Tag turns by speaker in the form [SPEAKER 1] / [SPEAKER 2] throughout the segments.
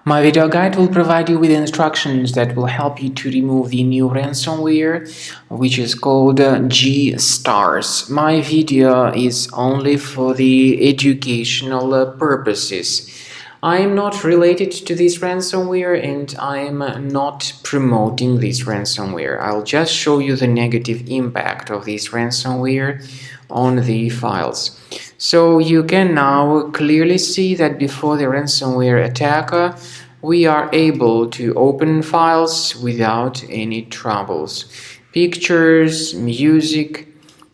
[SPEAKER 1] My video guide will provide you with instructions that will help you to remove the new ransomware, which is called G-Stars. My video is only for the educational purposes. I am not related to this ransomware and I am not promoting this ransomware. I'll just show you the negative impact of this ransomware on the files. So you can now clearly see that before the ransomware attack, we are able to open files without any troubles. Pictures, music,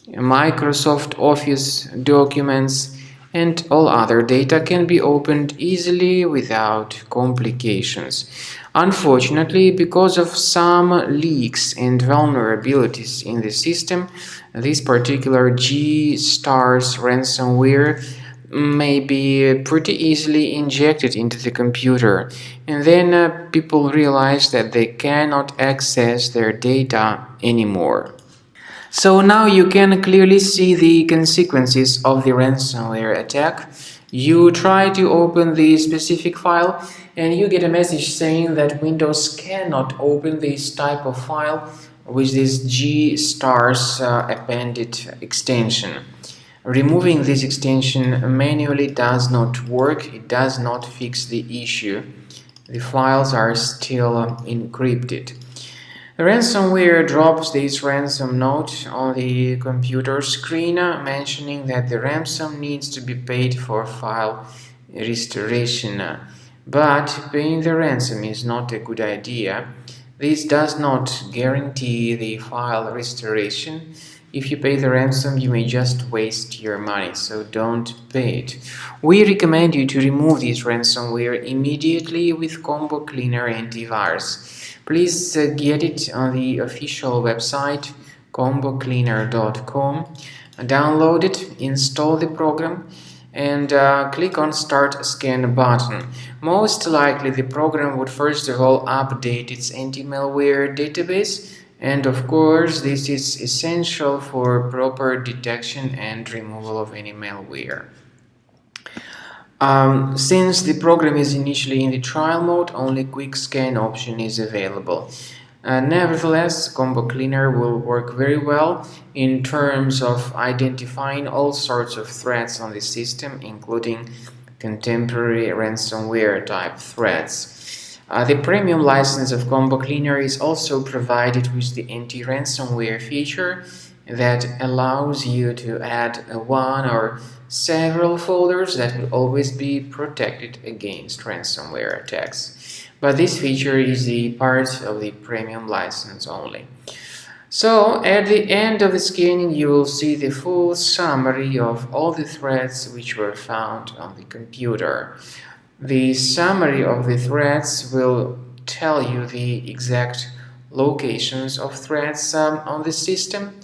[SPEAKER 1] Microsoft Office documents, and all other data can be opened easily without complications. Unfortunately, because of some leaks and vulnerabilities in the system, this particular G-Stars ransomware may be pretty easily injected into the computer, and then people realize that they cannot access their data anymore. So now you can clearly see the consequences of the ransomware attack. You try to open the specific file and you get a message saying that Windows cannot open this type of file with this G-Stars appended extension. Removing this extension manually does not work, it does not fix the issue. The files are still encrypted. The ransomware drops this ransom note on the computer screen mentioning that the ransom needs to be paid for file restoration. But paying the ransom is not a good idea. This does not guarantee the file restoration. If you pay the ransom, you may just waste your money, so don't pay it. We recommend you to remove this ransomware immediately with Combo Cleaner Antivirus. Please get it on the official website combocleaner.com. Download it, install the program, and click on Start Scan button. Most likely the program would first of all update its anti-malware database, and of course this is essential for proper detection and removal of any malware. Since the program is initially in the trial mode, only quick scan option is available. Nevertheless, Combo Cleaner will work very well in terms of identifying all sorts of threats on the system, including contemporary ransomware-type threats. The premium license of Combo Cleaner is also provided with the anti-ransomware feature that allows you to add one or several folders that will always be protected against ransomware attacks. But this feature is the part of the premium license only. So at the end of the scanning you will see the full summary of all the threats which were found on the computer. The summary of the threats will tell you the exact locations of threats on the system.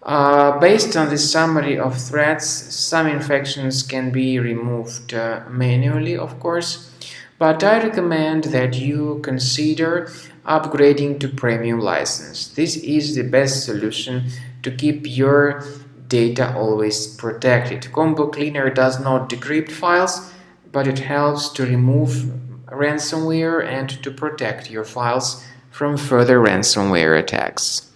[SPEAKER 1] Based on the summary of threats, some infections can be removed manually, of course, but I recommend that you consider upgrading to premium license. This is the best solution to keep your data always protected. Combo Cleaner does not decrypt files, but it helps to remove ransomware and to protect your files from further ransomware attacks.